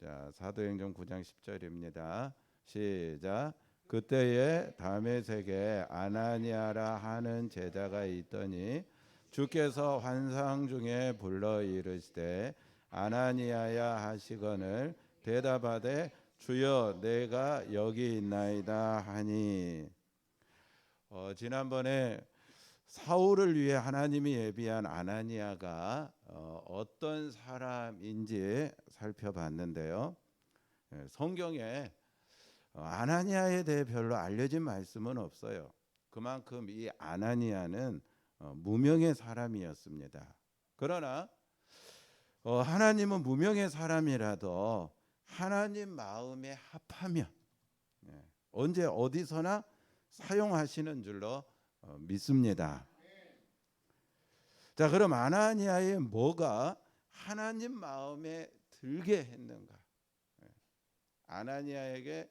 자, 사도행전 9장 10절입니다. 시작. 그때에 다메섹에 아나니아라 하는 제자가 있더니 주께서 환상 중에 불러 이르시되 아나니아야 하시거늘 대답하되 주여 내가 여기 있나이다 하니. 지난번에 사울을 위해 하나님이 예비한 아나니아가 어떤 사람인지 살펴봤는데요. 성경에 아나니아에 대해 별로 알려진 말씀은 없어요. 그만큼 이 아나니아는 무명의 사람이었습니다. 그러나 하나님은 무명의 사람이라도 하나님 마음에 합하면 언제 어디서나 사용하시는 줄로 믿습니다. 자, 그럼 아나니아의 뭐가 하나님 마음에 들게 했는가? 아나니아에게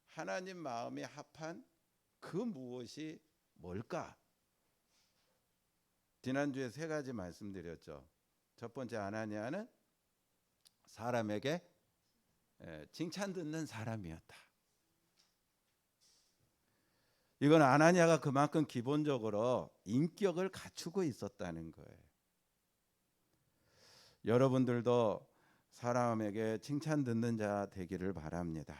하나님 마음에 합한 그 무엇이 뭘까? 지난주에 세 가지 말씀드렸죠. 첫 번째, 아나니아는 사람에게 칭찬 듣는 사람이었다. 이건 아나니아가 그만큼 기본적으로 인격을 갖추고 있었다는 거예요. 여러분들도 사람에게 칭찬 듣는 자 되기를 바랍니다.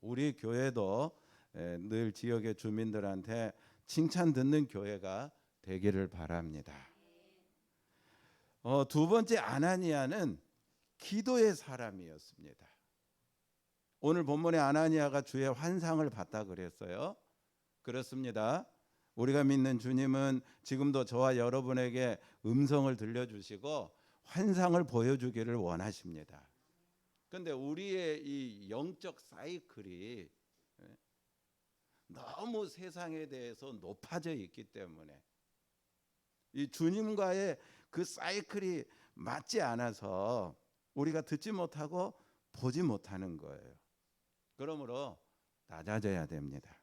우리 교회도 늘 지역의 주민들한테 칭찬 듣는 교회가 되기를 바랍니다. 두 번째, 아나니아는 기도의 사람이었습니다. 오늘 본문에 아나니아가 주의 환상을 봤다 그랬어요. 그렇습니다. 우리가 믿는 주님은 지금도 저와 여러분에게 음성을 들려주시고 환상을 보여주기를 원하십니다. 그런데 우리의 이 영적 사이클이 너무 세상에 대해서 높아져 있기 때문에 이 주님과의 그 사이클이 맞지 않아서 우리가 듣지 못하고 보지 못하는 거예요. 그러므로 낮아져야 됩니다.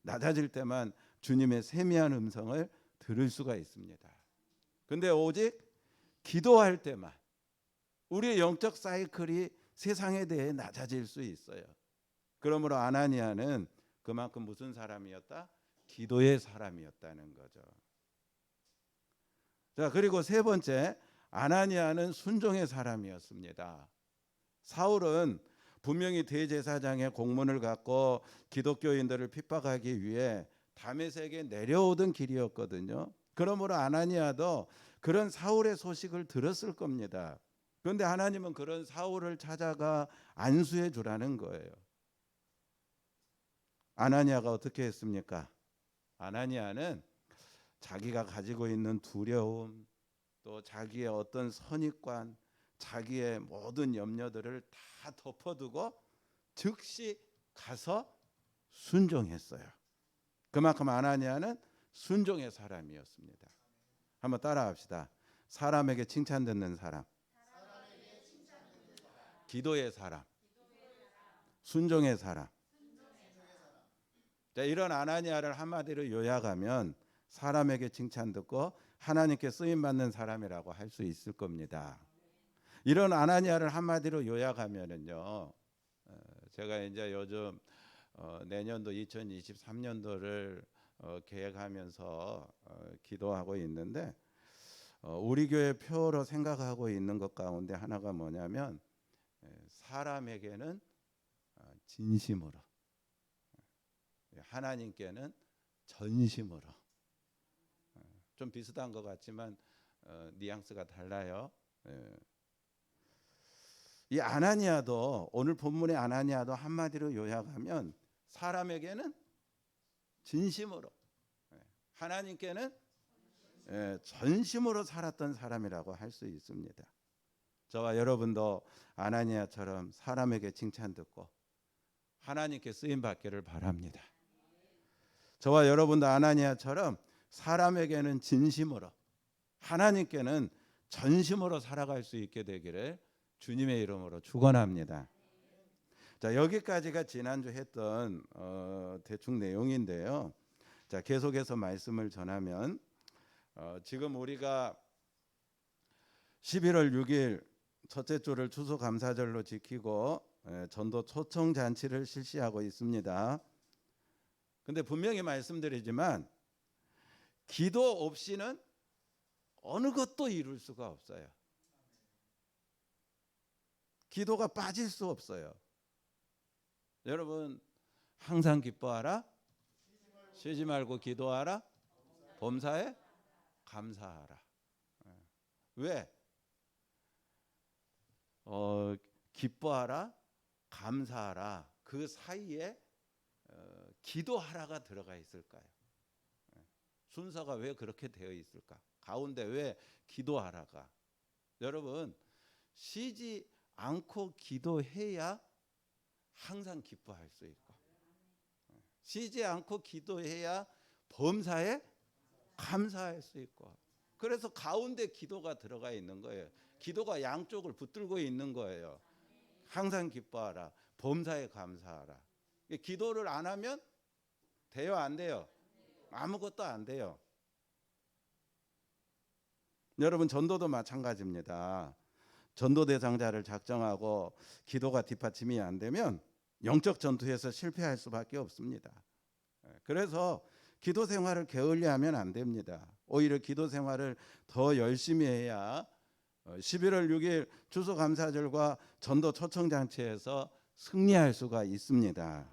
낮아질 때만 주님의 세미한 음성을 들을 수가 있습니다. 근데 오직 기도할 때만 우리의 영적 사이클이 세상에 대해 낮아질 수 있어요. 그러므로 아나니아는 그만큼 무슨 사람이었다? 기도의 사람이었다는 거죠. 자, 그리고 세 번째, 아나니아는 순종의 사람이었습니다. 사울은 분명히 대제사장의 공문을 갖고 기독교인들을 핍박하기 위해 다메섹에 내려오던 길이었거든요. 그러므로 아나니아도 그런 사울의 소식을 들었을 겁니다. 그런데 하나님은 그런 사울을 찾아가 안수해 주라는 거예요. 아나니아가 어떻게 했습니까? 아나니아는 자기가 가지고 있는 두려움, 또 자기의 어떤 선입관, 자기의 모든 염려들을 다 덮어두고 즉시 가서 순종했어요. 그만큼 아나니아는 순종의 사람이었습니다. 한번 따라합시다. 사람에게 칭찬 듣는 사람, 기도의 사람, 순종의 사람. 자, 이런 아나니아를 한마디로 요약하면 사람에게 칭찬 듣고 하나님께 쓰임 받는 사람이라고 할 수 있을 겁니다. 이런 아나니아를 한마디로 요약하면은요, 제가 이제 요즘 내년도 2023년도를 계획하면서 기도하고 있는데 우리 교회 표로 생각하고 있는 것 가운데 하나가 뭐냐면 사람에게는 진심으로, 하나님께는 전심으로. 좀 비슷한 것 같지만 뉘앙스가 달라요. 이 아나니아도, 오늘 본문의 아나니아도 한마디로 요약하면 사람에게는 진심으로, 하나님께는 전심으로 살았던 사람이라고 할 수 있습니다. 저와 여러분도 아나니아처럼 사람에게 칭찬 듣고 하나님께 쓰임 받기를 바랍니다. 저와 여러분도 아나니아처럼 사람에게는 진심으로, 하나님께는 전심으로 살아갈 수 있게 되기를 주님의 이름으로 축원합니다. 자, 여기까지가 지난주 했던 대충 내용인데요. 자, 계속해서 말씀을 전하면 지금 우리가 11월 6일 첫째 주를 추수감사절로 지키고 전도 초청 잔치를 실시하고 있습니다. 근데 분명히 말씀드리지만 기도 없이는 어느 것도 이룰 수가 없어요. 기도가 빠질 수 없어요. 여러분 항상 기뻐하라, 쉬지 말고 기도하라, 범사에 감사하라. 왜? 기뻐하라, 감사하라 그 사이에 기도하라가 들어가 있을까요? 순서가 왜 그렇게 되어 있을까? 가운데 왜 기도하라가? 여러분 쉬지 않고 기도해야 항상 기뻐할 수 있고, 쉬지 않고 기도해야 범사에 감사할 수 있고, 그래서 가운데 기도가 들어가 있는 거예요. 기도가 양쪽을 붙들고 있는 거예요. 항상 기뻐하라, 범사에 감사하라. 기도를 안 하면 돼요, 안 돼요? 아무것도 안 돼요. 여러분 전도도 마찬가지입니다. 전도 대상자를 작정하고 기도가 뒷받침이 안 되면 영적 전투에서 실패할 수밖에 없습니다. 그래서 기도 생활을 게을리하면 안 됩니다. 오히려 기도 생활을 더 열심히 해야 11월 6일 추수감사절과 전도 초청잔치에서 승리할 수가 있습니다.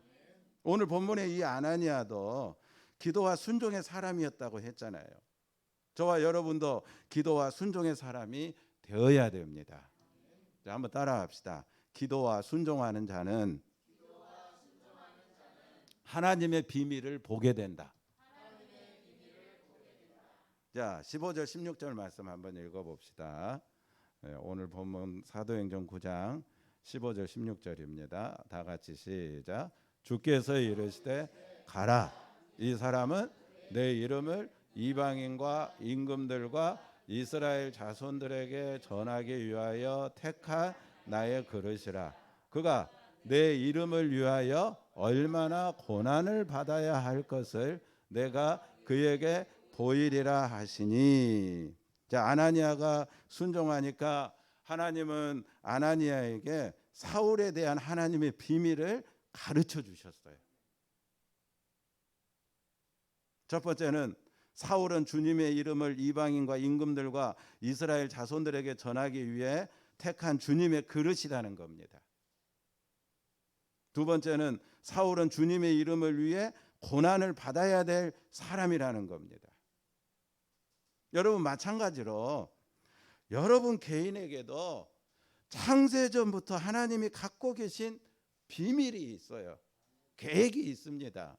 오늘 본문의 이 아나니아도 기도와 순종의 사람이었다고 했잖아요. 저와 여러분도 기도와 순종의 사람이 되어야 됩니다. 자, 한번 따라합시다. 기도와 순종하는 자는 하나님의 비밀을 보게 된다. 자, 15절 16절 말씀 한번 읽어봅시다. 오늘 본문 사도행전 9장 15절 16절입니다. 다 같이 시작. 주께서 이르시되 가라. 이 사람은 내 이름을 이방인과 임금들과 이스라엘 자손들에게 전하기 위하여 택한 나의 그릇이라. 그가 내 이름을 위하여 얼마나 고난을 받아야 할 것을 내가 그에게 보이리라 하시니. 자, 아나니아가 순종하니까 하나님은 아나니아에게 사울에 대한 하나님의 비밀을 가르쳐 주셨어요. 첫 번째는 사울은 주님의 이름을 이방인과 임금들과 이스라엘 자손들에게 전하기 위해 택한 주님의 그릇이라는 겁니다. 두 번째는 사울은 주님의 이름을 위해 고난을 받아야 될 사람이라는 겁니다. 여러분 마찬가지로 여러분 개인에게도 창세전부터 하나님이 갖고 계신 비밀이 있어요. 계획이 있습니다.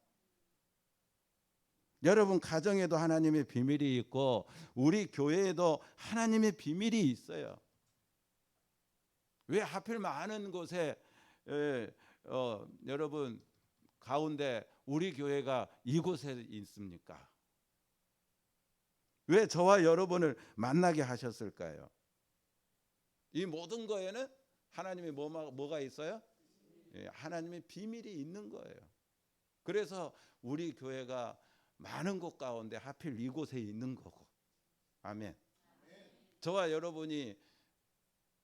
여러분 가정에도 하나님의 비밀이 있고 우리 교회에도 하나님의 비밀이 있어요. 왜 하필 많은 곳에 여러분 가운데 우리 교회가 이곳에 있습니까? 왜 저와 여러분을 만나게 하셨을까요? 이 모든 거에는 하나님의 뭐가 있어요? 하나님의 비밀이 있는 거예요. 그래서 우리 교회가 많은 곳 가운데 하필 이곳에 있는 거고, 아멘. 저와 여러분이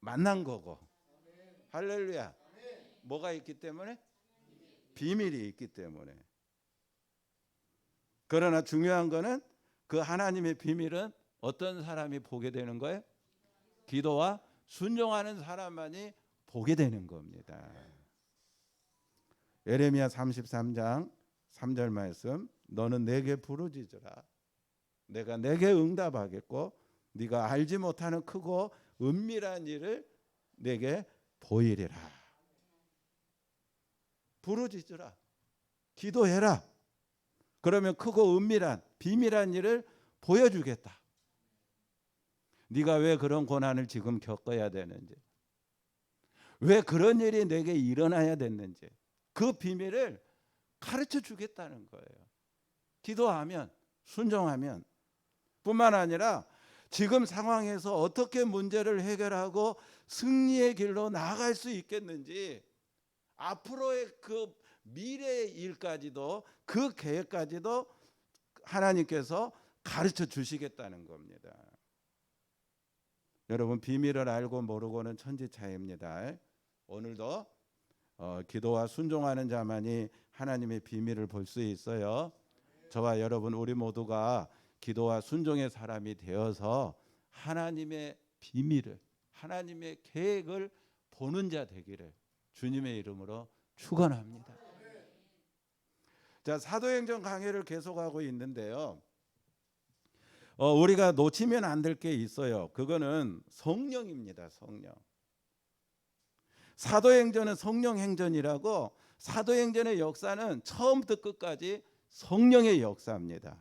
만난 거고, 할렐루야. 뭐가 있기 때문에? 비밀이 있기 때문에. 그러나 중요한 거는 그 하나님의 비밀은 어떤 사람이 보게 되는 거예요? 기도와 순종하는 사람만이 보게 되는 겁니다. 예레미야 33장 3절 말씀. 너는 내게 부르짖으라. 내가 내게 응답하겠고 네가 알지 못하는 크고 은밀한 일을 내게 보이리라. 부르짖으라. 기도해라. 그러면 크고 은밀한 비밀한 일을 보여주겠다. 네가 왜 그런 고난을 지금 겪어야 되는지, 왜 그런 일이 내게 일어나야 됐는지 그 비밀을 가르쳐 주겠다는 거예요. 기도하면, 순종하면. 뿐만 아니라 지금 상황에서 어떻게 문제를 해결하고 승리의 길로 나아갈 수 있겠는지, 앞으로의 그 미래의 일까지도, 그 계획까지도 하나님께서 가르쳐 주시겠다는 겁니다. 여러분 비밀을 알고 모르고는 천지 차이입니다. 오늘도 기도와 순종하는 자만이 하나님의 비밀을 볼 수 있어요. 저와 여러분 우리 모두가 기도와 순종의 사람이 되어서 하나님의 비밀을, 하나님의 계획을 보는 자 되기를 주님의 이름으로 축원합니다. 자, 사도행전 강해를 계속하고 있는데요. 우리가 놓치면 안 될 게 있어요. 그거는 성령입니다. 성령. 사도행전은 성령 행전이라고, 사도행전의 역사는 처음부터 끝까지 성령의 역사입니다.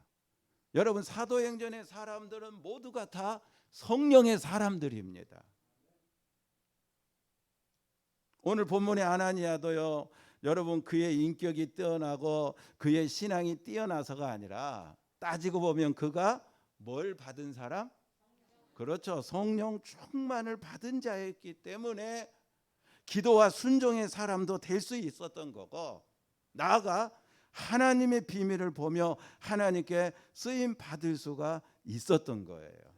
여러분 사도행전의 사람들은 모두가 다 성령의 사람들입니다. 오늘 본문의 아나니아도요, 여러분 그의 인격이 뛰어나고 그의 신앙이 뛰어나서가 아니라 따지고 보면 그가 뭘 받은 사람? 그렇죠. 성령 충만을 받은 자였기 때문에 기도와 순종의 사람도 될 수 있었던 거고, 나아가 하나님의 비밀을 보며 하나님께 쓰임 받을 수가 있었던 거예요.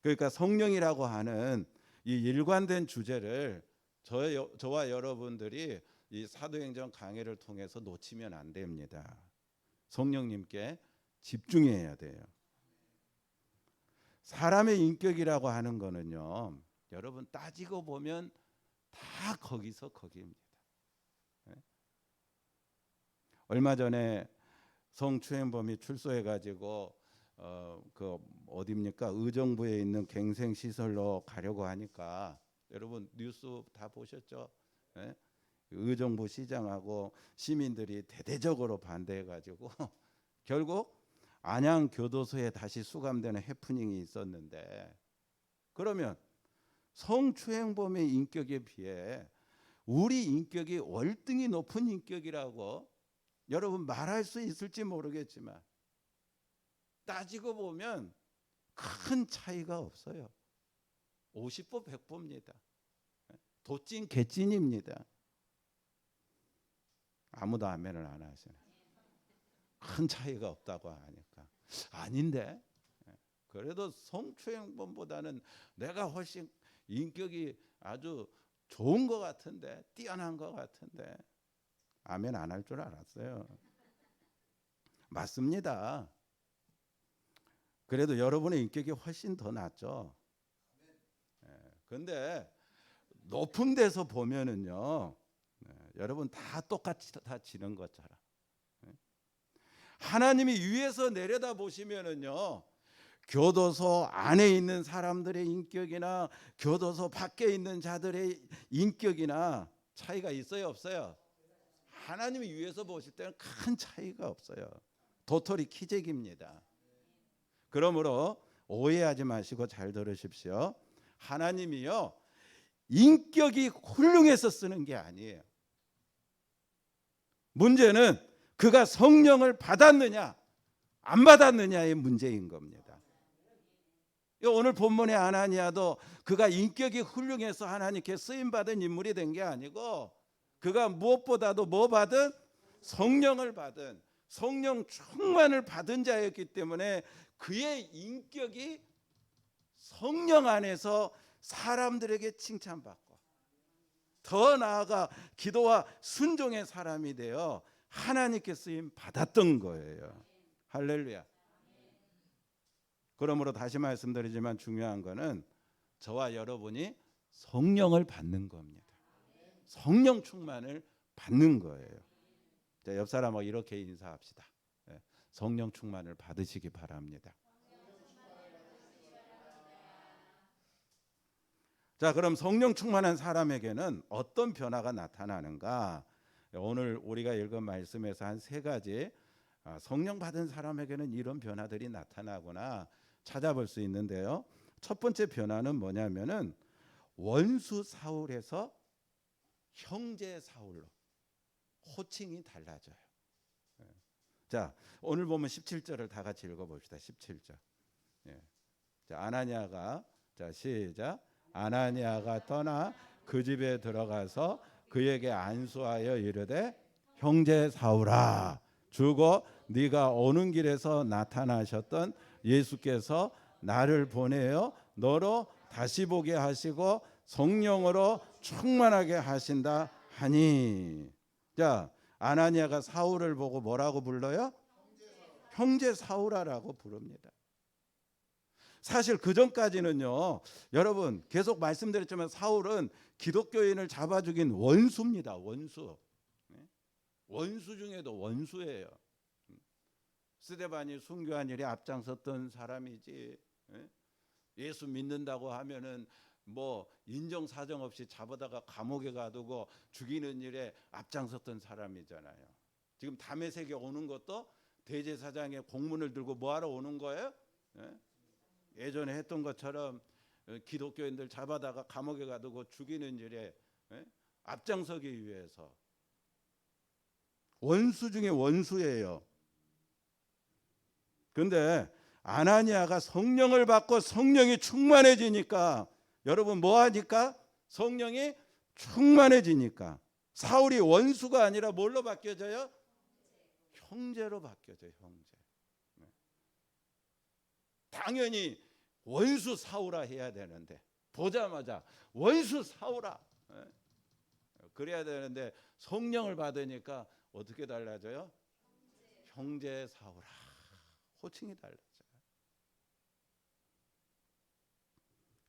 그러니까 성령이라고 하는 이 일관된 주제를 저와 여러분들이 이 사도행전 강해를 통해서 놓치면 안 됩니다. 성령님께 집중해야 돼요. 사람의 인격이라고 하는 거는요, 여러분 따지고 보면 다 거기서 거기입니다. 얼마 전에 성추행범이 출소해가지고 그 어디입니까? 의정부에 있는 갱생시설로 가려고 하니까, 여러분 뉴스 다 보셨죠? 네? 의정부 시장하고 시민들이 대대적으로 반대해가지고 결국 안양교도소에 다시 수감되는 해프닝이 있었는데, 그러면 성추행범의 인격에 비해 우리 인격이 월등히 높은 인격이라고 여러분 말할 수 있을지 모르겠지만 따지고 보면 큰 차이가 없어요. 50보 100보입니다. 도찐 개찐입니다. 아무도 아멘을 안 하시네. 큰 차이가 없다고 하니까 아닌데, 그래도 성추행범보다는 내가 훨씬 인격이 아주 좋은 것 같은데, 뛰어난 것 같은데, 아멘 안 할 줄 알았어요. 맞습니다. 그래도 여러분의 인격이 훨씬 더 낫죠. 그런데 높은 데서 보면은요, 여러분 다 똑같이 다 지는 것처럼, 하나님이 위에서 내려다 보시면은요, 교도소 안에 있는 사람들의 인격이나 교도소 밖에 있는 자들의 인격이나 차이가 있어요, 없어요? 하나님이 위에서 보실 때는 큰 차이가 없어요. 도토리 키재기입니다. 그러므로 오해하지 마시고 잘 들으십시오. 하나님이요, 인격이 훌륭해서 쓰는 게 아니에요. 문제는 그가 성령을 받았느냐 안 받았느냐의 문제인 겁니다. 오늘 본문의 아나니아도 그가 인격이 훌륭해서 하나님께 쓰임받은 인물이 된 게 아니고, 그가 무엇보다도 뭐 받은? 성령을 받은, 성령 충만을 받은 자였기 때문에 그의 인격이 성령 안에서 사람들에게 칭찬받고, 더 나아가 기도와 순종의 사람이 되어 하나님께 쓰임 받았던 거예요. 할렐루야. 그러므로 다시 말씀드리지만 중요한 거는 저와 여러분이 성령을 받는 겁니다. 성령 충만을 받는 거예요. 자, 옆 사람하고 이렇게 인사합시다. 성령 충만을 받으시기 바랍니다. 자, 그럼 성령 충만한 사람에게는 어떤 변화가 나타나는가? 오늘 우리가 읽은 말씀에서 한 세 가지, 성령 받은 사람에게는 이런 변화들이 나타나구나 찾아볼 수 있는데요. 첫 번째 변화는 뭐냐면은 원수 사울에서 형제 사울로 호칭이 달라져요. 자, 오늘 보면 17절을 다 같이 읽어봅시다. 17절. 자, 아나니아가, 자 시작. 아나니아가 떠나 그 집에 들어가서 그에게 안수하여 이르되, 형제 사울아, 주고 네가 오는 길에서 나타나셨던 예수께서 나를 보내어 너로 다시 보게 하시고 성령으로 충만하게 하신다 하니. 자, 아나니아가 사울을 보고 뭐라고 불러요? 형제 사울아라고 부릅니다. 사실 그 전까지는요, 여러분 계속 말씀드렸지만 사울은 기독교인을 잡아 죽인 원수입니다. 원수. 원수 중에도 원수예요. 스데반이 순교한 일에 앞장섰던 사람이지. 예수 믿는다고 하면은 뭐 인정사정 없이 잡아다가 감옥에 가두고 죽이는 일에 앞장섰던 사람이잖아요. 지금 다메섹에 오는 것도 대제사장의 공문을 들고 뭐하러 오는 거예요? 예전에 했던 것처럼 기독교인들 잡아다가 감옥에 가두고 죽이는 일에 앞장서기 위해서. 원수 중에 원수예요. 그런데 아나니아가 성령을 받고 성령이 충만해지니까, 여러분 뭐 하니까? 성령이 충만해지니까 사울이 원수가 아니라 뭘로 바뀌어져요? 형제로 바뀌어져요. 형제. 당연히 원수 사울아 해야 되는데, 보자마자 원수 사울아 그래야 되는데 성령을 받으니까 어떻게 달라져요? 형제 사울아. 호칭이 달라져요.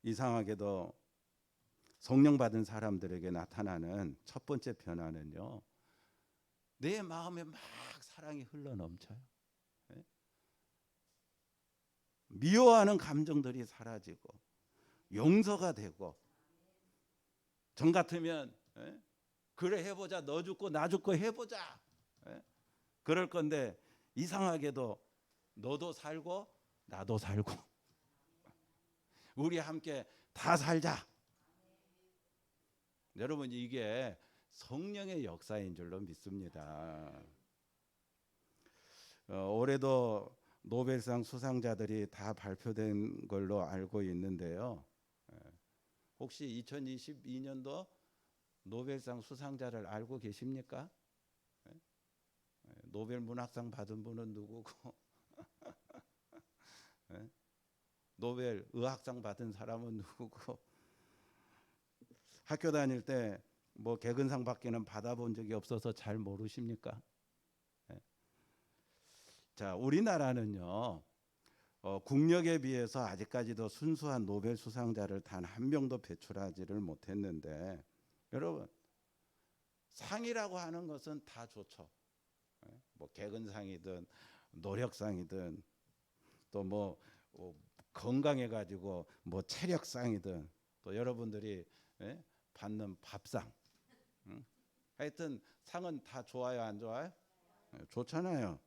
이상하게도 성령 받은 사람들에게 나타나는 첫 번째 변화는요, 내 마음에 막 사랑이 흘러넘쳐요. 미워하는 감정들이 사라지고 용서가 되고, 전 같으면 그래 해보자, 너 죽고 나 죽고 해보자 그럴 건데, 이상하게도 너도 살고 나도 살고 우리 함께 다 살자. 여러분, 이게 성령의 역사인 줄로 믿습니다. 올해도 노벨상 수상자들이 다 발표된 걸로 알고 있는데요. 혹시 2022년도 노벨상 수상자를 알고 계십니까? 노벨 문학상 받은 분은 누구고 노벨 의학상 받은 사람은 누구고, 학교 다닐 때 뭐 개근상 밖에는 받아본 적이 없어서 잘 모르십니까? 자, 우리나라는요, 국력에 비해서 아직까지도 순수한 노벨 수상자를 단 한 명도 배출하지를 못했는데, 여러분 상이라고 하는 것은 다 좋죠. 뭐 개근상이든 노력상이든 또 뭐 건강해 가지고 뭐 체력상이든 또 여러분들이 받는 밥상, 하여튼 상은 다 좋아요, 안 좋아요? 좋잖아요.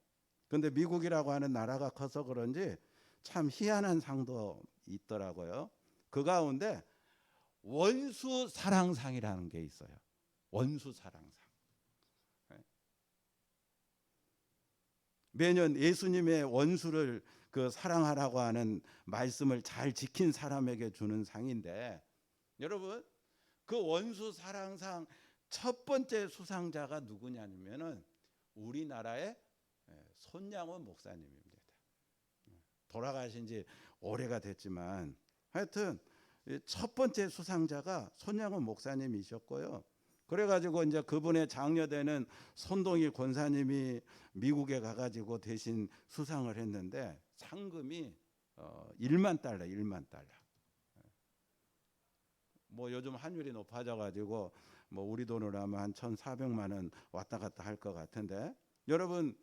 근데 미국이라고 하는 나라가 커서 그런지 참 희한한 상도 있더라고요. 그 가운데 원수 사랑상이라는 게 있어요. 원수 사랑상. 매년 예수님의 원수를 그 사랑하라고 하는 말씀을 잘 지킨 사람에게 주는 상인데, 여러분 그 원수 사랑상 첫 번째 수상자가 누구냐면은 우리나라의 손양원 목사님입니다. 돌아가신 지 오래가 됐지만 하여튼 첫 번째 수상자가 손양원 목사님이셨고요. 그래가지고 이제 그분의 장녀되는 손동희 권사님이 미국에 가가지고 대신 수상을 했는데 상금이 1만 달러, 1만 달러. 뭐 요즘 환율이 높아져가지고 뭐 우리 돈으로 하면 한 1,400만 원 왔다 갔다 할 것 같은데, 여러분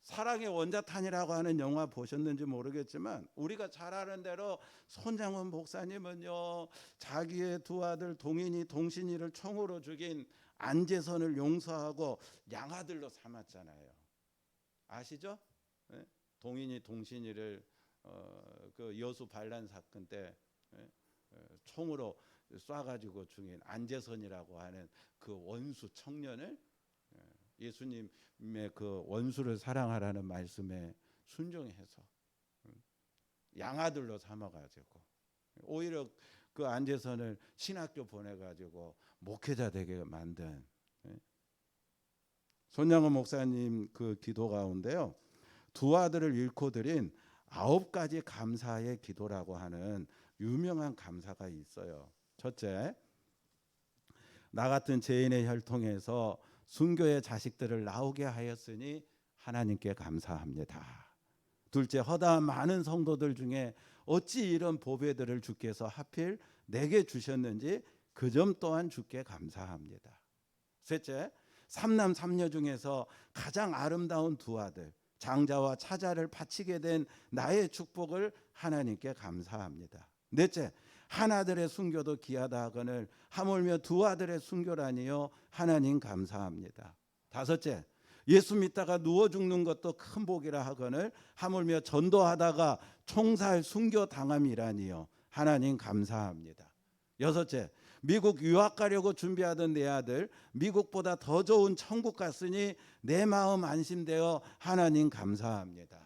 사랑의 원자탄이라고 하는 영화 보셨는지 모르겠지만 우리가 잘 아는 대로 손장원 목사님은요, 자기의 두 아들 동인이 동신이를 총으로 죽인 안재선을 용서하고 양아들로 삼았잖아요. 아시죠? 동인이 동신이를 그 여수 반란 사건 때 총으로 쏴가지고 죽인 안재선이라고 하는 그 원수 청년을 예수님의 그 원수를 사랑하라는 말씀에 순종해서 양아들로 삼아가지고 오히려 그 안재선을 신학교 보내가지고 목회자 되게 만든 손양원 목사님 그 기도 가운데요, 두 아들을 잃고 드린 9가지 감사의 기도라고 하는 유명한 감사가 있어요. 첫째, 나 같은 죄인의 혈통에서 순교의 자식들을 나오게 하였으니 하나님께 감사합니다. 둘째, 허다한 많은 성도들 중에 어찌 이런 보배들을 주께서 하필 내게 주셨는지 그 점 또한 주께 감사합니다. 셋째, 삼남 삼녀 중에서 가장 아름다운 두 아들 장자와 차자를 바치게 된 나의 축복을 하나님께 감사합니다. 넷째, 한 아들의 순교도 귀하다 하거늘 하물며 두 아들의 순교라니요 하나님 감사합니다. 다섯째, 예수 믿다가 누워 죽는 것도 큰 복이라 하거늘 하물며 전도하다가 총살 순교 당함이라니요 하나님 감사합니다. 여섯째, 미국 유학 가려고 준비하던 내 아들 미국보다 더 좋은 천국 갔으니 내 마음 안심되어 하나님 감사합니다.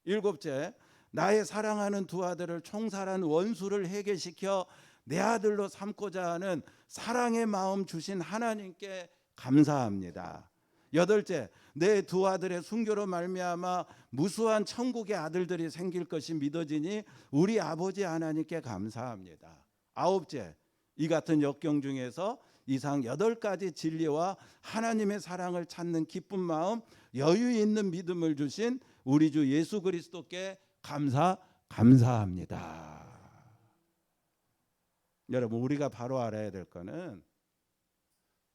일곱째, 나의 사랑하는 두 아들을 총살한 원수를 해결시켜 내 아들로 삼고자 하는 사랑의 마음 주신 하나님께 감사합니다. 여덟째, 내 두 아들의 순교로 말미암아 무수한 천국의 아들들이 생길 것이 믿어지니 우리 아버지 하나님께 감사합니다. 아홉째, 이 같은 역경 중에서 이상 8가지 진리와 하나님의 사랑을 찾는 기쁜 마음, 여유 있는 믿음을 주신 우리 주 예수 그리스도께 감사합니다. 여러분, 우리가 바로 알아야 될 거는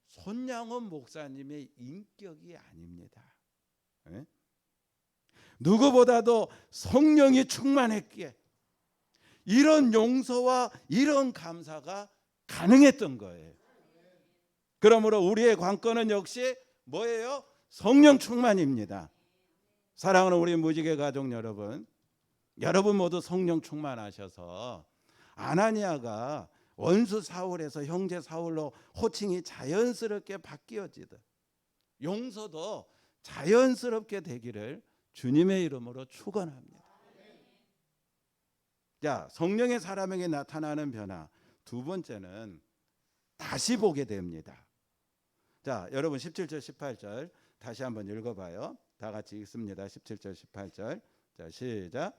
손양원 목사님의 인격이 아닙니다. 네? 누구보다도 성령이 충만했기에 이런 용서와 이런 감사가 가능했던 거예요. 그러므로 우리의 관건은 역시 뭐예요? 성령 충만입니다. 사랑하는 우리 무지개 가족 여러분, 여러분 모두 성령 충만하셔서 아나니아가 원수 사울에서 형제 사울로 호칭이 자연스럽게 바뀌어지듯 용서도 자연스럽게 되기를 주님의 이름으로 축원합니다. 자, 성령의 사람에게 나타나는 변화 두 번째는 다시 보게 됩니다. 자, 여러분 17절 18절 다시 한번 읽어봐요. 다 같이 읽습니다. 17절 18절. 자, 시작.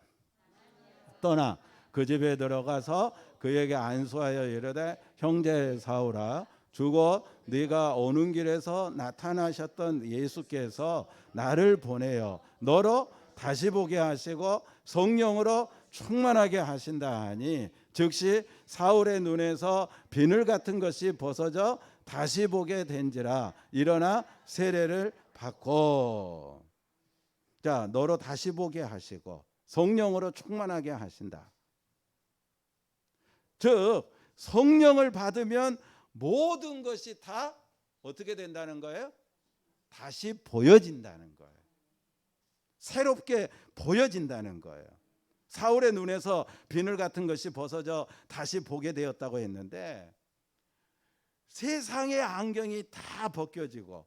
떠나 그 집에 들어가서 그에게 안수하여 이르되 형제 사울아, 주고 네가 오는 길에서 나타나셨던 예수께서 나를 보내어 너로 다시 보게 하시고 성령으로 충만하게 하신다 하니 즉시 사울의 눈에서 비늘 같은 것이 벗어져 다시 보게 된지라 일어나 세례를 받고. 자, 너로 다시 보게 하시고 성령으로 충만하게 하신다. 즉 성령을 받으면 모든 것이 다 어떻게 된다는 거예요? 다시 보여진다는 거예요. 새롭게 보여진다는 거예요. 사울의 눈에서 비늘 같은 것이 벗어져 다시 보게 되었다고 했는데 세상의 안경이 다 벗겨지고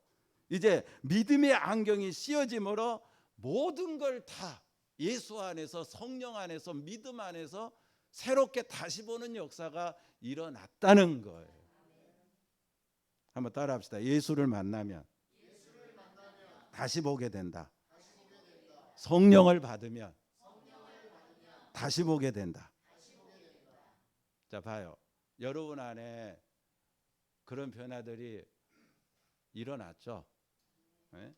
이제 믿음의 안경이 씌어짐으로 모든 걸 다 예수 안에서 성령 안에서 믿음 안에서 새롭게 다시 보는 역사가 일어났다는 거예요. 한번 따라합시다. 예수를 만나면 다시 보게 된다. 성령을 받으면 다시 보게 된다. 자, 봐요. 여러분 안에 그런 변화들이 일어났죠. 네?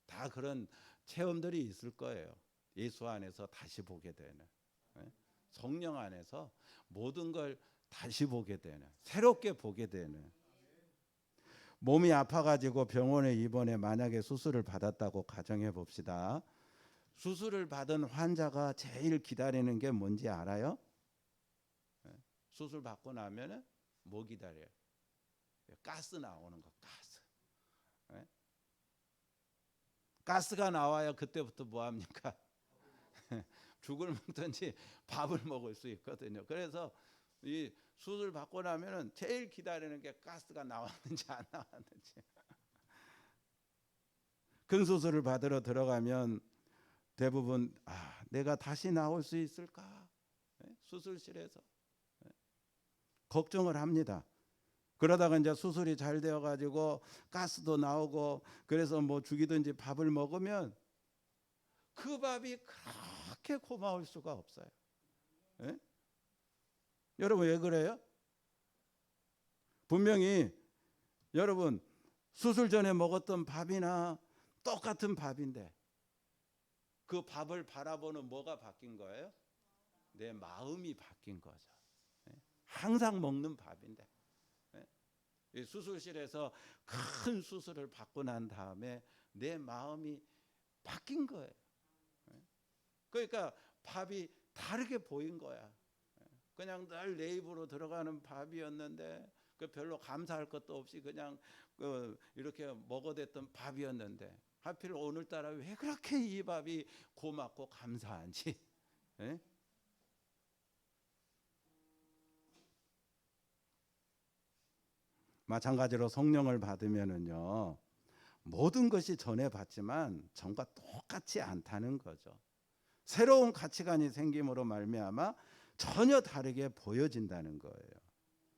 다 그런 체험들이 있을 거예요. 예수 안에서 다시 보게 되는, 네? 성령 안에서 모든 걸 다시 보게 되는, 새롭게 보게 되는. 몸이 아파가지고 병원에 입원해 만약에 수술을 받았다고 가정해 봅시다. 수술을 받은 환자가 제일 기다리는 게 뭔지 알아요? 수술 받고 나면은 뭐 기다려요? 가스 나오는 거, 가스. 가스가 나와야 그때부터 뭐 합니까? 죽을 먹든지 밥을 먹을 수 있거든요. 그래서 이 수술 받고 나면은 제일 기다리는 게 가스가 나왔는지 안 나왔는지. 큰 수술을 받으러 들어가면 대부분 내가 다시 나올 수 있을까? 수술실에서 걱정을 합니다. 그러다가 이제 수술이 잘 되어 가지고 가스도 나오고 그래서 뭐 죽이든지 밥을 먹으면 그 밥이 그렇게 고마울 수가 없어요. 예? 여러분 왜 그래요? 분명히 여러분 수술 전에 먹었던 밥이나 똑같은 밥인데 그 밥을 바라보는 뭐가 바뀐 거예요? 내 마음이 바뀐 거죠. 항상 먹는 밥인데 이 수술실에서 큰 수술을 받고 난 다음에 내 마음이 바뀐 거예요. 그러니까 밥이 다르게 보인 거야. 그냥 늘 내 입으로 들어가는 밥이었는데 그 별로 감사할 것도 없이 그냥 이렇게 먹어댔던 밥이었는데 하필 오늘따라 왜 그렇게 이 밥이 고맙고 감사한지. 예? 마찬가지로 성령을 받으면은요 모든 것이 전에 받지만 전과 똑같지 않다는 거죠. 새로운 가치관이 생김으로 말미암아 전혀 다르게 보여진다는 거예요.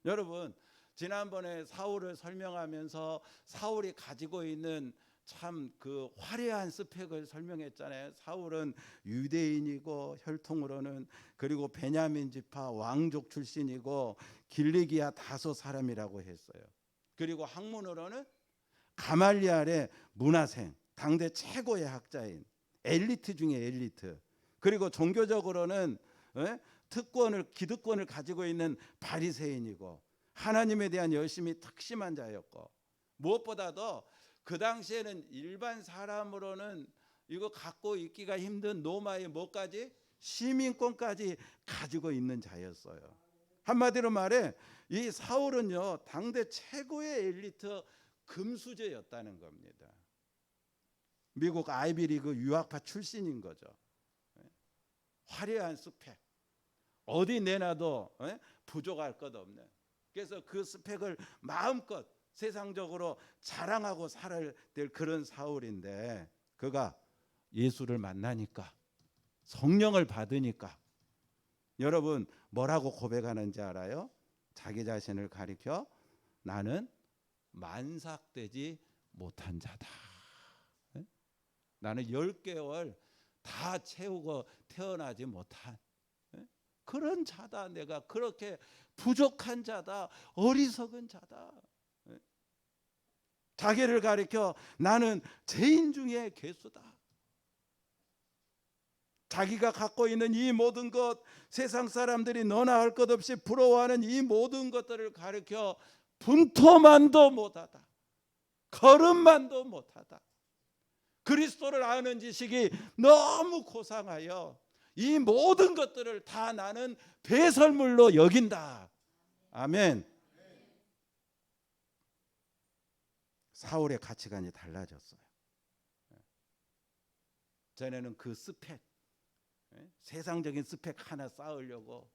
여러분 지난번에 사울을 설명하면서 사울이 가지고 있는 참 그 화려한 스펙을 설명했잖아요. 사울은 유대인이고 혈통으로는 그리고 베냐민 지파 왕족 출신이고 길리기아 다소 사람이라고 했어요. 그리고 학문으로는 가말리알의 문화생, 당대 최고의 학자인 엘리트 중에 엘리트. 그리고 종교적으로는 특권을 기득권을 가지고 있는 바리새인이고 하나님에 대한 열심이 특심한 자였고 무엇보다도 그 당시에는 일반 사람으로는 이거 갖고 있기가 힘든 로마의 뭐까지 시민권까지 가지고 있는 자였어요. 한마디로 말해 이 사울은요 당대 최고의 엘리트 금수저였다는 겁니다. 미국 아이비리그 유학파 출신인 거죠. 화려한 스펙 어디 내놔도 부족할 것 없는. 그래서 그 스펙을 마음껏 세상적으로 자랑하고 살아야 될 그런 사울인데 그가 예수를 만나니까 성령을 받으니까 여러분 뭐라고 고백하는지 알아요? 자기 자신을 가리켜 나는 만삭되지 못한 자다. 나는 10개월 다 채우고 태어나지 못한 그런 자다. 내가 그렇게 부족한 자다. 어리석은 자다. 자기를 가리켜 나는 죄인 중에 괴수다. 자기가 갖고 있는 이 모든 것 세상 사람들이 너나 할 것 없이 부러워하는 이 모든 것들을 가리켜 분토만도 못하다. 걸음만도 못하다. 그리스도를 아는 지식이 너무 고상하여 이 모든 것들을 다 나는 배설물로 여긴다. 아멘. 사울의 가치관이 달라졌어요. 전에는 그 스펙, 세상적인 스펙 하나 쌓으려고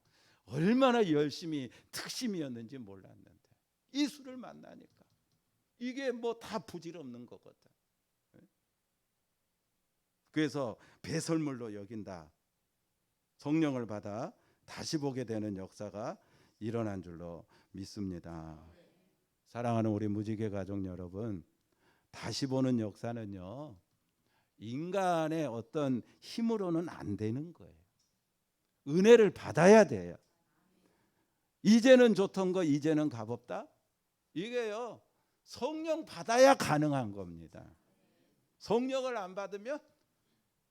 얼마나 열심히 특심이었는지 몰랐는데 예수를 만나니까 이게 뭐 다 부질없는 거거든. 그래서 배설물로 여긴다. 성령을 받아 다시 보게 되는 역사가 일어난 줄로 믿습니다. 사랑하는 우리 무지개 가족 여러분, 다시 보는 역사는요 인간의 어떤 힘으로는 안 되는 거예요. 은혜를 받아야 돼요. 이제는 좋던 거 이제는 값없다. 이게요 성령 받아야 가능한 겁니다. 성령을 안 받으면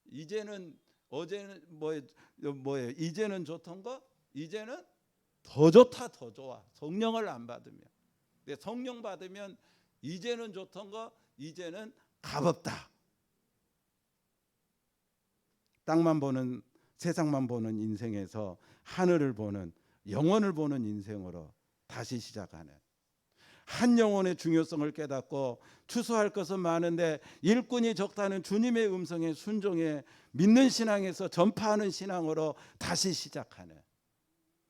이제는 어제는 뭐예요? 이제는 좋던 거 이제는 더 좋다 더 좋아. 성령을 안 받으면. 근데 성령 받으면 이제는 좋던 거 이제는 값없다. 땅만 보는 세상만 보는 인생에서 하늘을 보는 영원을 보는 인생으로 다시 시작하는 한 영혼의 중요성을 깨닫고 추수할 것은 많은데 일꾼이 적다는 주님의 음성에 순종해 믿는 신앙에서 전파하는 신앙으로 다시 시작하는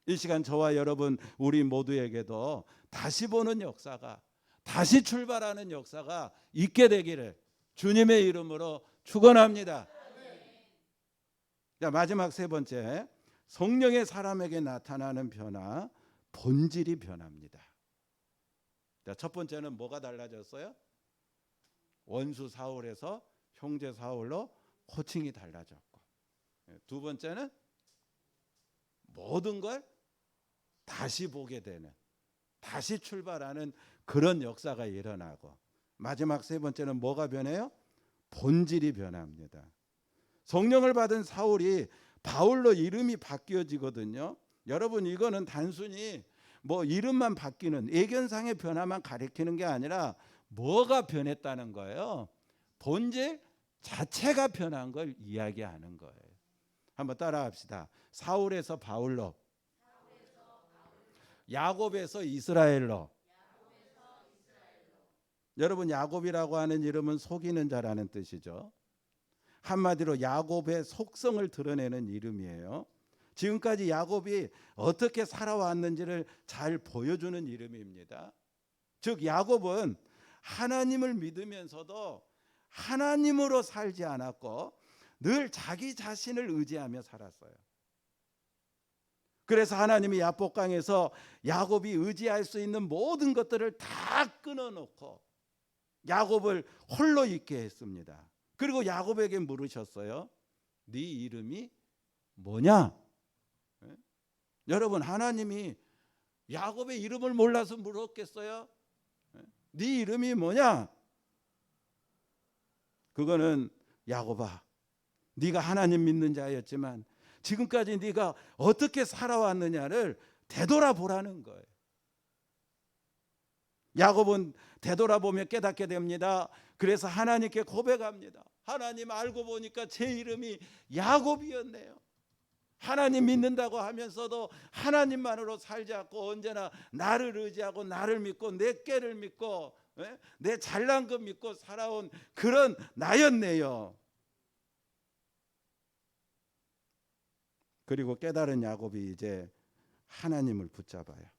이 시간 저와 여러분 우리 모두에게도 다시 보는 역사가 다시 출발하는 역사가 있게 되기를 주님의 이름으로 축원합니다. 자, 마지막 세 번째 성령의 사람에게 나타나는 변화 본질이 변합니다. 자, 첫 번째는 뭐가 달라졌어요? 원수 사울에서 형제 사울로 호칭이 달라졌고 두 번째는 모든 걸 다시 보게 되는, 다시 출발하는 그런 역사가 일어나고, 마지막 세 번째는 뭐가 변해요? 본질이 변합니다. 성령을 받은 사울이 바울로 이름이 바뀌어지거든요. 여러분, 이거는 단순히 뭐 이름만 바뀌는 애견상의 변화만 가리키는 게 아니라 뭐가 변했다는 거예요. 본질 자체가 변한 걸 이야기하는 거예요. 한번 따라합시다. 사울에서 바울로, 야곱에서 이스라엘로. 여러분, 야곱이라고 하는 이름은 속이는 자라는 뜻이죠. 한마디로 야곱의 속성을 드러내는 이름이에요. 지금까지 야곱이 어떻게 살아왔는지를 잘 보여주는 이름입니다. 즉, 야곱은 하나님을 믿으면서도 하나님으로 살지 않았고 늘 자기 자신을 의지하며 살았어요. 그래서 하나님이 야복강에서 야곱이 의지할 수 있는 모든 것들을 다 끊어놓고 야곱을 홀로 있게 했습니다. 그리고 야곱에게 물으셨어요. 네 이름이 뭐냐? 네? 여러분, 하나님이 야곱의 이름을 몰라서 물었겠어요? 네 이름이 뭐냐? 그거는 야곱아, 네가 하나님 믿는 자였지만 지금까지 네가 어떻게 살아왔느냐를 되돌아보라는 거예요. 야곱은 되돌아보며 깨닫게 됩니다. 그래서 하나님께 고백합니다. 하나님, 알고 보니까 제 이름이 야곱이었네요. 하나님 믿는다고 하면서도 하나님만으로 살지 않고 언제나 나를 의지하고 나를 믿고 내 꾀를 믿고 내 잘난 것 믿고 살아온 그런 나였네요. 그리고 깨달은 야곱이 이제 하나님을 붙잡아요.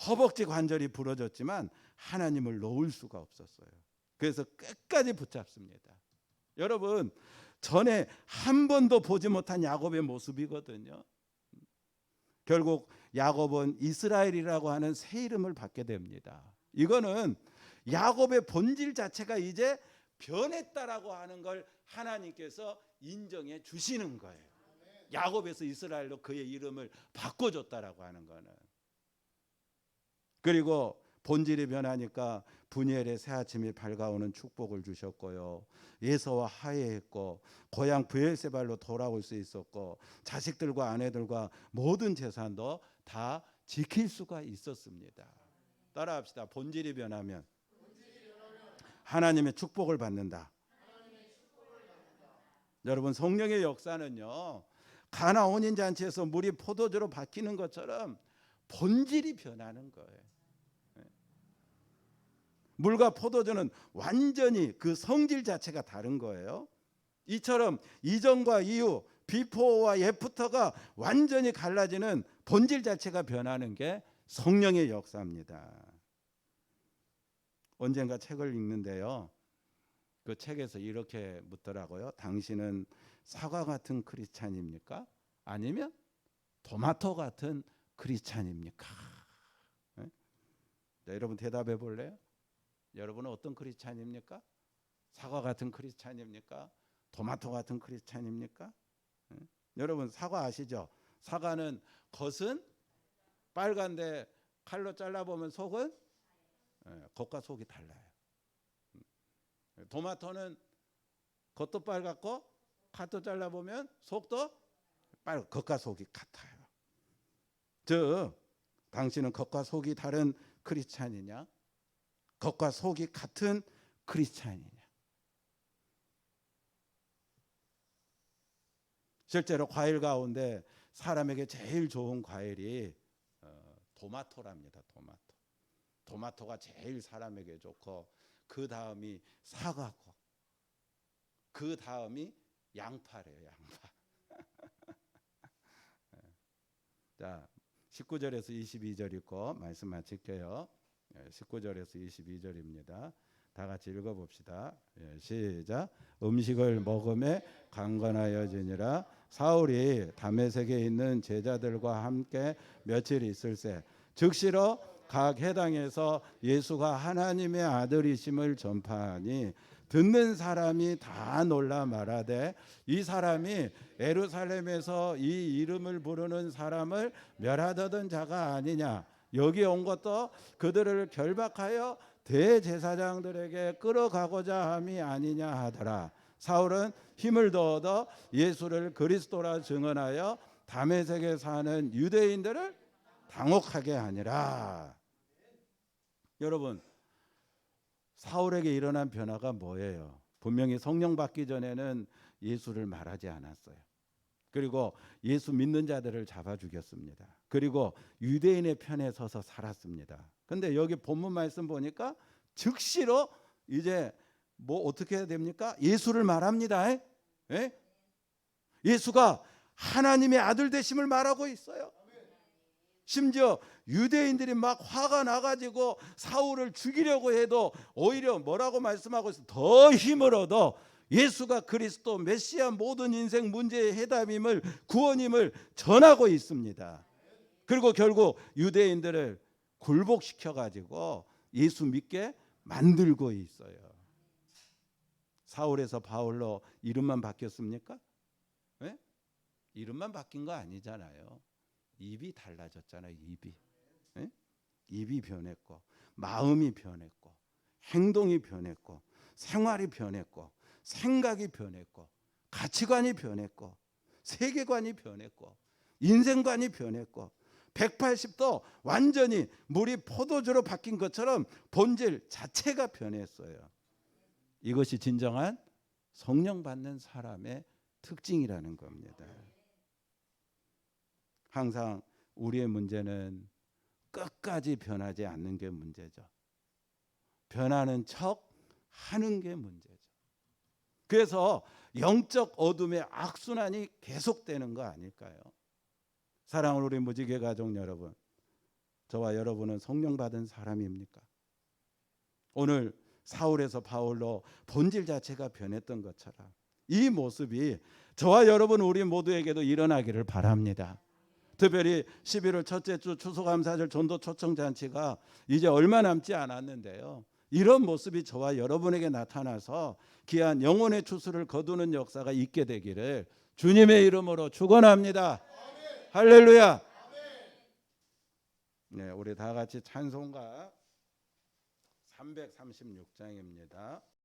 허벅지 관절이 부러졌지만 하나님을 놓을 수가 없었어요. 그래서 끝까지 붙잡습니다. 여러분, 전에 한 번도 보지 못한 야곱의 모습이거든요. 결국 야곱은 이스라엘이라고 하는 새 이름을 받게 됩니다. 이거는 야곱의 본질 자체가 이제 변했다라고 하는 걸 하나님께서 인정해 주시는 거예요. 야곱에서 이스라엘로 그의 이름을 바꿔줬다라고 하는 거는. 그리고 본질이 변하니까 분이엘의 새아침이 밝아오는 축복을 주셨고요. 예서와 화해했고 고향 브엘세발로 돌아올 수 있었고 자식들과 아내들과 모든 재산도 다 지킬 수가 있었습니다. 따라합시다. 본질이 변하면 하나님의 축복을 받는다. 여러분, 성령의 역사는요, 가나 혼인잔치에서 물이 포도주로 바뀌는 것처럼 본질이 변하는 거예요. 물과 포도주는 완전히 그 성질 자체가 다른 거예요. 이처럼 이전과 이후, 비포와 애프터가 완전히 갈라지는 본질 자체가 변하는 게 성령의 역사입니다. 언젠가 책을 읽는데요, 그 책에서 이렇게 묻더라고요. 당신은 사과 같은 크리스찬입니까? 아니면 토마토 같은 크리스찬입니까? 네? 자, 여러분 대답해 볼래요? 여러분은 어떤 크리스찬입니까? 사과 같은 크리스찬입니까? 토마토 같은 크리스찬입니까? 네? 여러분, 사과 아시죠? 사과는 겉은 빨간데 칼로 잘라보면 속은 겉과 속이 달라요. 토마토는 겉도 빨갛고 칼도 잘라보면 속도 빨갛고 겉과 속이 같아요. 즉, 당신은 겉과 속이 다른 크리스찬이냐? 겉과 속이 같은 크리스찬이냐? 실제로 과일 가운데 사람에게 제일 좋은 과일이 토마토랍니다. 토마토가 제일 사람에게 좋고 그 다음이 사과고 그 다음이 양파래요. 양파. 자, 19절에서 22절 읽고 말씀 마칠게요. 19절에서 22절입니다. 다 같이 읽어봅시다. 시작. 음식을 먹음에 강건하여지니라. 사울이 다메섹에 있는 제자들과 함께 며칠 있을새 즉시로 각 해당에서 예수가 하나님의 아들이심을 전파하니 듣는 사람이 다 놀라 말하되 이 사람이 예루살렘에서 이 이름을 부르는 사람을 멸하던 자가 아니냐. 여기 온 것도 그들을 결박하여 대제사장들에게 끌어가고자 함이 아니냐 하더라. 사울은 힘을 더 얻어 예수를 그리스도라 증언하여 다메섹에 사는 유대인들을 당혹하게 하니라. 여러분, 사울에게 일어난 변화가 뭐예요? 분명히 성령 받기 전에는 예수를 말하지 않았어요. 그리고 예수 믿는 자들을 잡아 죽였습니다. 그리고 유대인의 편에 서서 살았습니다. 근데 여기 본문 말씀 보니까 즉시로 이제 뭐 어떻게 해야 됩니까? 예수를 말합니다. 예? 예수가 하나님의 아들 되심을 말하고 있어요. 심지어 유대인들이 막 화가 나가지고 사울을 죽이려고 해도 오히려 뭐라고 말씀하고 있어요? 더 힘을 얻어 예수가 그리스도 메시아 모든 인생 문제의 해답임을 구원임을 전하고 있습니다. 그리고 결국 유대인들을 굴복시켜가지고 예수 믿게 만들고 있어요. 사울에서 바울로 이름만 바뀌었습니까? 네? 이름만 바뀐 거 아니잖아요. 입이 달라졌잖아요. 입이. 네? 입이 변했고 마음이 변했고 행동이 변했고 생활이 변했고 생각이 변했고 가치관이 변했고 세계관이 변했고 인생관이 변했고 180도 완전히 물이 포도주로 바뀐 것처럼 본질 자체가 변했어요. 이것이 진정한 성령 받는 사람의 특징이라는 겁니다. 항상 우리의 문제는 끝까지 변하지 않는 게 문제죠. 변하는 척 하는 게 문제죠. 그래서 영적 어둠의 악순환이 계속되는 거 아닐까요? 사랑하는 우리 무지개 가족 여러분, 저와 여러분은 성령 받은 사람입니까? 오늘 사울에서 바울로 본질 자체가 변했던 것처럼 이 모습이 저와 여러분 우리 모두에게도 일어나기를 바랍니다. 특별히 11월 첫째 주 추수감사절 전도 초청 잔치가 이제 얼마 남지 않았는데요. 이런 모습이 저와 여러분에게 나타나서 귀한 영혼의 추수를 거두는 역사가 있게 되기를 주님의 이름으로 축원합니다. 아멘. 할렐루야. 아멘. 네, 우리 다 같이 찬송가 336장입니다.